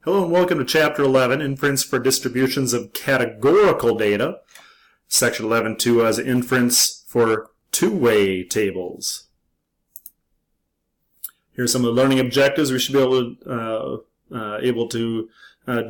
Hello and welcome to Chapter 11, Inference for Distributions of Categorical Data. Section 11.2 has inference for two-way tables. Here's some of the learning objectives we should be able to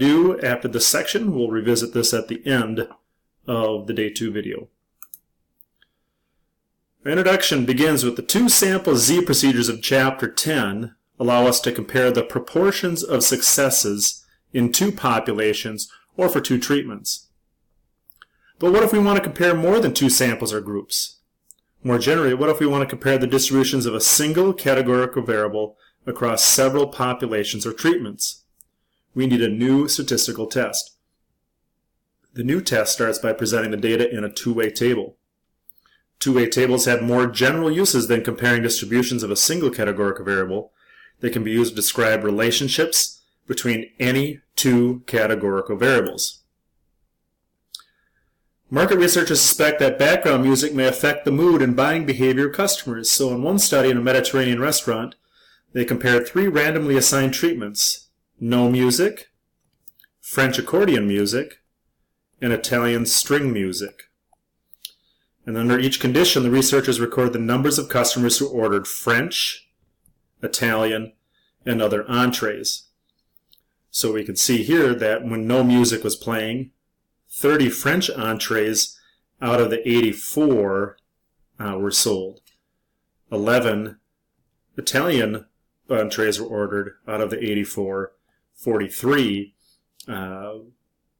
do after this section. We'll revisit this at the end of the Day 2 video. Our introduction begins with the two sample Z procedures of Chapter 10 allow us to compare the proportions of successes in two populations or for two treatments. But what if we want to compare more than two samples or groups? More generally, what if we want to compare the distributions of a single categorical variable across several populations or treatments? We need a new statistical test. The new test starts by presenting the data in a two-way table. Two-way tables have more general uses than comparing distributions of a single categorical variable. They can be used to describe relationships between any two categorical variables. Market researchers suspect that background music may affect the mood and buying behavior of customers. So in one study in a Mediterranean restaurant, they compared three randomly assigned treatments: no music, French accordion music, and Italian string music. And under each condition, the researchers recorded the numbers of customers who ordered French, Italian, and other entrees. So we can see here that when no music was playing, 30 French entrees out of the 84 were sold. 11 Italian entrees were ordered out of the 84. 43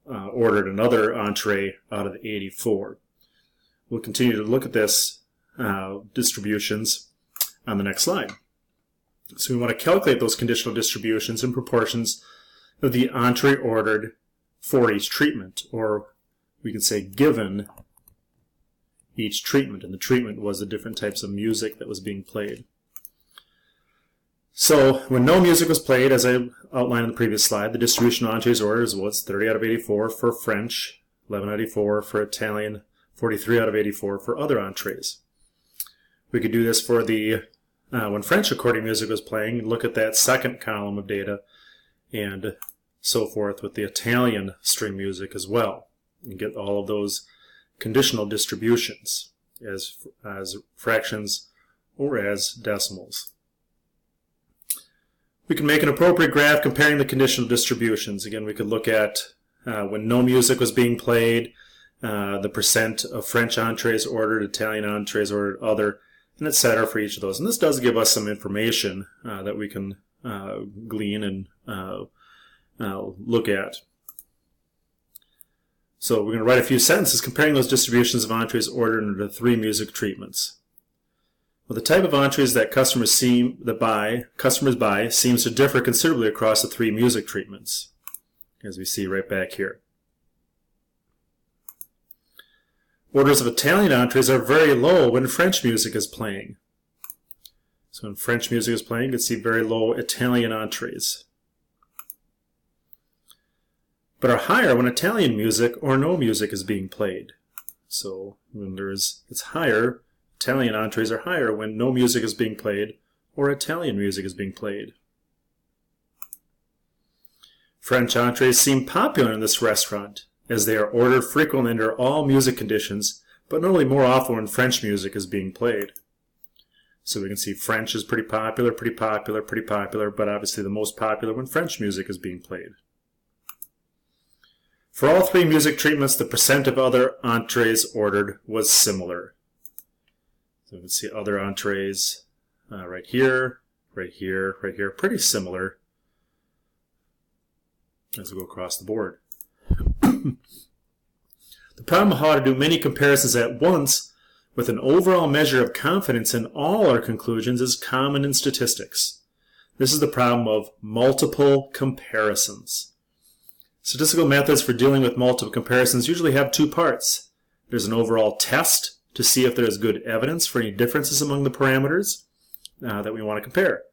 ordered another entree out of the 84. We'll continue to look at this distributions on the next slide. So we want to calculate those conditional distributions in proportions of the entree ordered for each treatment, or we can say given each treatment, and the treatment was the different types of music that was being played. So when no music was played, as I outlined in the previous slide, the distribution of entrees orders was 30 out of 84 for French, 11 out of 84 for Italian, 43 out of 84 for other entrees. We could do this for the when French accordion music was playing, look at that second column of data, and so forth with the Italian string music as well, and get all of those conditional distributions as fractions or as decimals. We can make an appropriate graph comparing the conditional distributions. Again, we could look at when no music was being played, the percent of French entrees ordered, Italian entrees ordered, other, and etc. for each of those. And this does give us some information that we can glean and look at. So we're going to write a few sentences comparing those distributions of entrees ordered into three music treatments. Well, the type of entrees that customers buy seems to differ considerably across the three music treatments, as we see right back here. Orders of Italian entrees are very low when French music is playing. So when French music is playing, you can see very low Italian entrees. But are higher when Italian music or no music is being played. So when it's higher, Italian entrees are higher when no music is being played or Italian music is being played. French entrees seem popular in this restaurant, as they are ordered frequently under all music conditions, but normally more often when French music is being played. So we can see French is pretty popular, but obviously the most popular when French music is being played. For all three music treatments, the percent of other entrees ordered was similar. So we can see other entrees right here, pretty similar as we go across the board. The problem of how to do many comparisons at once with an overall measure of confidence in all our conclusions is common in statistics. This is the problem of multiple comparisons. Statistical methods for dealing with multiple comparisons usually have two parts. There's an overall test to see if there is good evidence for any differences among the parameters that we want to compare.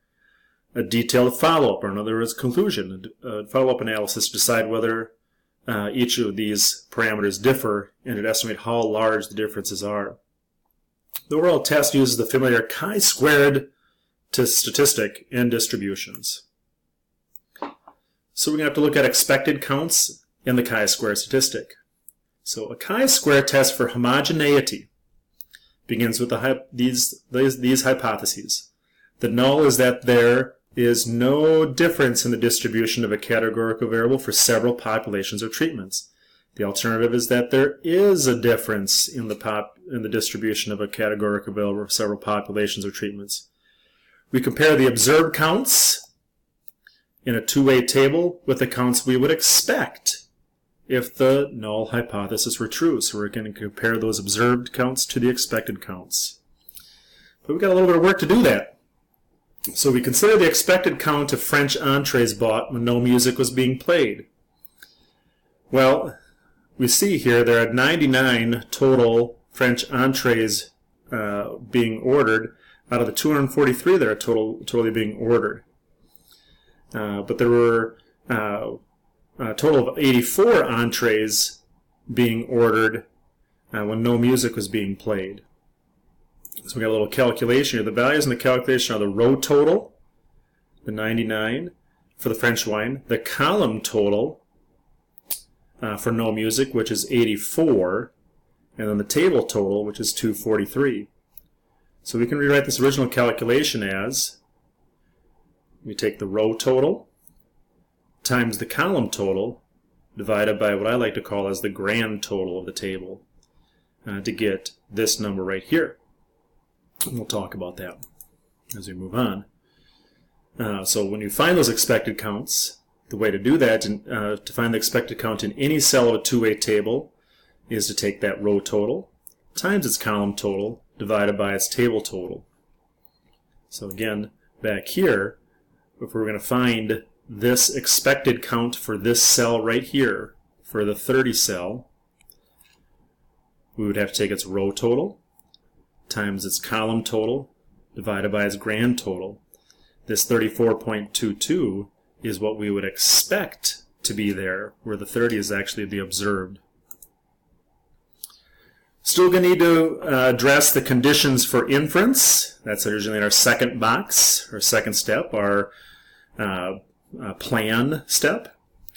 A detailed follow-up, or in other words, conclusion, a follow-up analysis to decide whether each of these parameters differ and to estimate how large the differences are. The overall test uses the familiar chi-squared statistic in distributions. So we're going to have to look at expected counts in the chi-square statistic. So a chi-square test for homogeneity begins with these hypotheses. The null is that there is no difference in the distribution of a categorical variable for several populations or treatments. The alternative is that there is a difference in the distribution of a categorical variable for several populations or treatments. We compare the observed counts in a two-way table with the counts we would expect if the null hypothesis were true. So we're going to compare those observed counts to the expected counts. But we've got a little bit of work to do that. So we consider the expected count of French entrees bought when no music was being played. Well, we see here there are 99 total French entrees being ordered out of the 243 that are totally being ordered. But there were a total of 84 entrees being ordered when no music was being played. So we got a little calculation here. The values in the calculation are the row total, the 99 for the French wine, the column total for no music, which is 84, and then the table total, which is 243. So we can rewrite this original calculation as we take the row total times the column total divided by what I like to call as the grand total of the table to get this number right here. And we'll talk about that as we move on. So when you find those expected counts, the way to do that, to find the expected count in any cell of a two-way table, is to take that row total times its column total divided by its table total. So again, back here, if we're going to find this expected count for this cell right here, for the 30 cell, we would have to take its row total times its column total divided by its grand total. This 34.22 is what we would expect to be there, where the 30 is actually the observed. Still going to need to address the conditions for inference. That's originally in our second box, our second step, our plan step.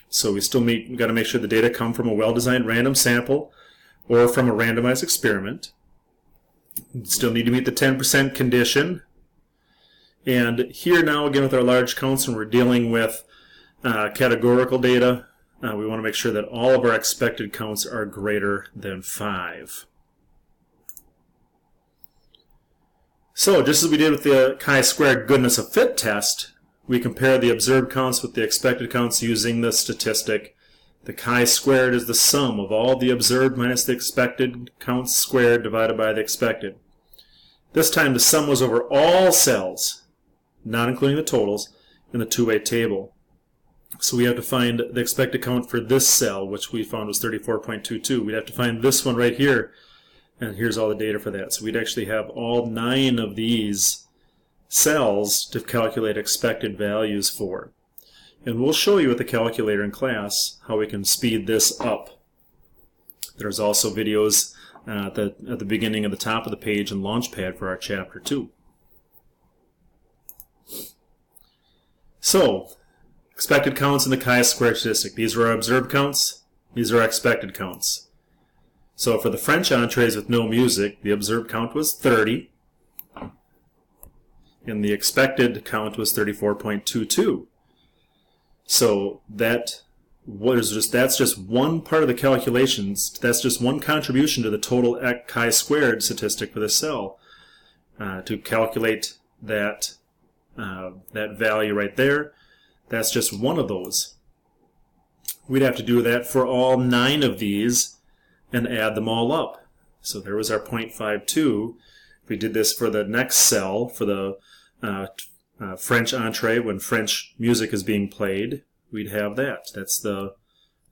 So we still got to make sure the data come from a well-designed random sample or from a randomized experiment. Still need to meet the 10% condition. And here now, again, with our large counts, when we're dealing with categorical data, we want to make sure that all of our expected counts are greater than 5. So, just as we did with the chi-squared goodness of fit test, we compare the observed counts with the expected counts using the statistic. The chi-squared is the sum of all the observed minus the expected counts squared divided by the expected. This time the sum was over all cells, not including the totals, in the two-way table. So we have to find the expected count for this cell, which we found was 34.22. We'd have to find this one right here, and here's all the data for that. So we'd actually have all 9 of these cells to calculate expected values for. And we'll show you with the calculator in class how we can speed this up. There's also videos at the beginning of the top of the page and Launchpad for our Chapter 2. So, expected counts in the chi-square statistic. These are our observed counts. These are our expected counts. So for the French entrees with no music, the observed count was 30. And the expected count was 34.22. So that's just one part of the calculations. That's just one contribution to the total chi-squared statistic for the cell. To calculate that value right there, that's just one of those. We'd have to do that for all 9 of these and add them all up. So there was our 0.52. If we did this for the next cell, for the French entree, when French music is being played, we'd have that. That's the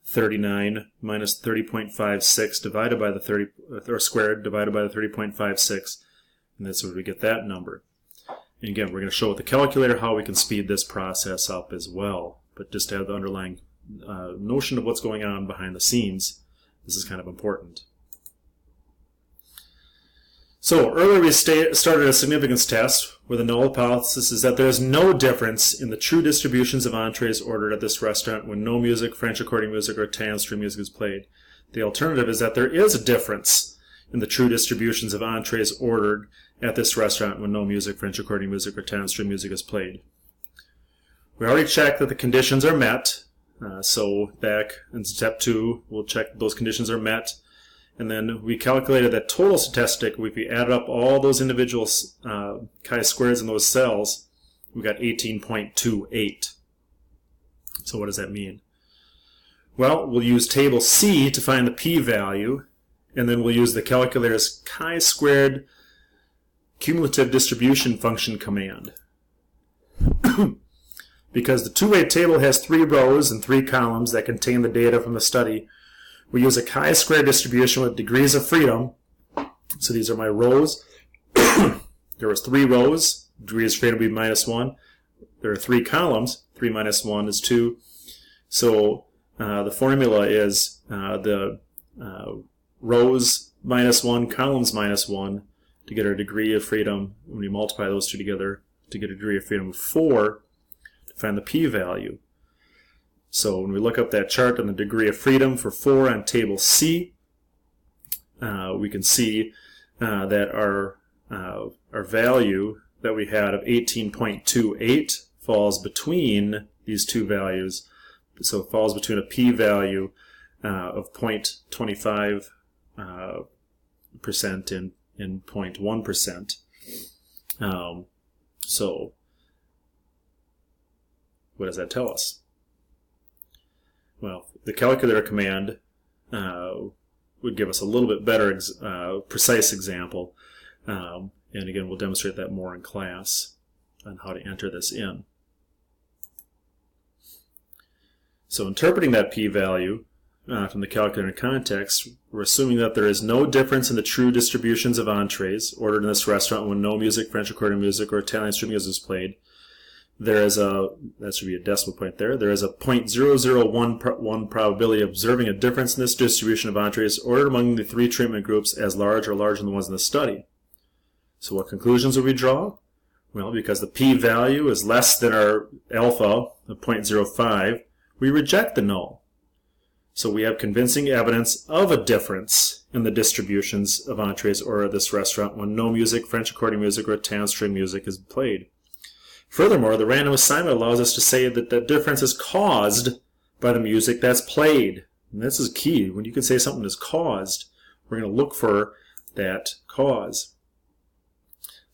39 minus 30.56 divided by the 30, or squared divided by the 30.56, and that's where we get that number. And again, we're going to show with the calculator how we can speed this process up as well. But just to have the underlying notion of what's going on behind the scenes, this is kind of important. So earlier we started a significance test where the null hypothesis is that there is no difference in the true distributions of entrees ordered at this restaurant when no music, French recording music, or Italian string music is played. The alternative is that there is a difference in the true distributions of entrees ordered at this restaurant when no music, French recording music, or Italian string music is played. We already checked that the conditions are met. So back in step 2, we'll check those conditions are met. And then we calculated that total statistic. If we added up all those individual chi-squareds in those cells, we got 18.28. So what does that mean? Well, we'll use table C to find the p-value, and then we'll use the calculator's chi-squared cumulative distribution function command. Because the two-way table has 3 rows and 3 columns that contain the data from the study, we use a chi-square distribution with degrees of freedom. So these are my rows. There was 3 rows. Degrees of freedom would be -1. There are 3 columns. 3 minus 1 is 2. So the formula is the rows -1, columns -1 to get our degree of freedom. When we multiply those two together to get a degree of freedom of 4 to find the p-value. So when we look up that chart on the degree of freedom for 4 on table C, we can see that our value that we had of 18.28 falls between these two values. So it falls between a p-value of 0.25% and 0.1%. So what does that tell us? Well, the calculator command would give us a little bit better precise example. And again, we'll demonstrate that more in class on how to enter this in. So interpreting that p-value from the calculator context, we're assuming that there is no difference in the true distributions of entrees ordered in this restaurant when no music, French recording music, or Italian string music is played. There is that should be a decimal point there, there is a 0.001 probability of observing a difference in this distribution of entrees ordered among the 3 treatment groups as large or larger than the ones in the study. So what conclusions would we draw? Well, because the p-value is less than our alpha of 0.05, we reject the null. So we have convincing evidence of a difference in the distributions of entrees ordered at this restaurant when no music, French recording music, or Italian string music is played. Furthermore, the random assignment allows us to say that the difference is caused by the music that's played. And this is key. When you can say something is caused, we're going to look for that cause.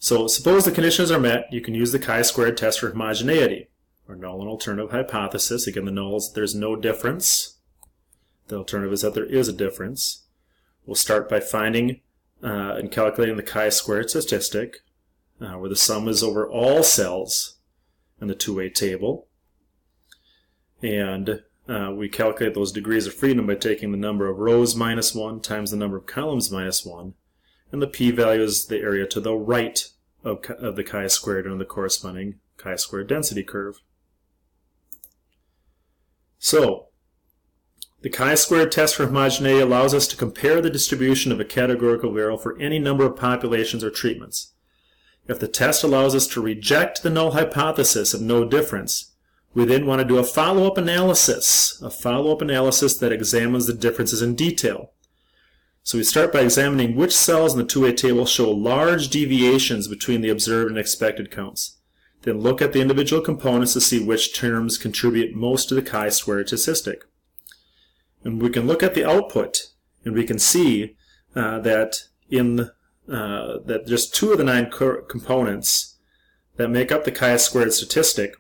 So suppose the conditions are met, you can use the chi-squared test for homogeneity, or null and alternative hypothesis. Again, the null is that there's no difference. The alternative is that there is a difference. We'll start by finding and calculating the chi-squared statistic, where the sum is over all cells in the two-way table. And we calculate those degrees of freedom by taking the number of rows -1 times the number of columns -1. And the p-value is the area to the right of the chi-squared and the corresponding chi-squared density curve. So, the chi-squared test for homogeneity allows us to compare the distribution of a categorical variable for any number of populations or treatments. If the test allows us to reject the null hypothesis of no difference, we then want to do a follow-up analysis that examines the differences in detail. So we start by examining which cells in the two-way table show large deviations between the observed and expected counts. Then look at the individual components to see which terms contribute most to the chi-squared statistic. And we can look at the output, and we can see that just 2 of the 9 components that make up the chi-squared statistic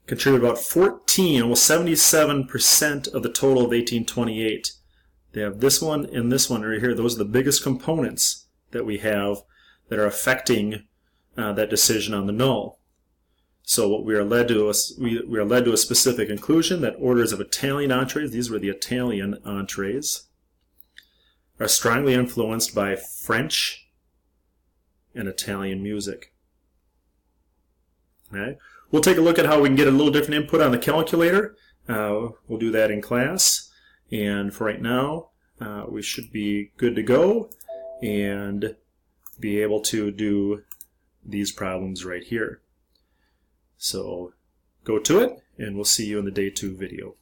contribute about 14, almost 77% of the total of 1828. They have this one and this one right here. Those are the biggest components that we have that are affecting that decision on the null. So what we are led to a specific conclusion that orders of Italian entrees, these were the Italian entrees, are strongly influenced by French and Italian music. Okay. We'll take a look at how we can get a little different input on the calculator. We'll do that in class. And for right now, we should be good to go. And be able to do these problems right here. So go to it, and we'll see you in the day 2 video.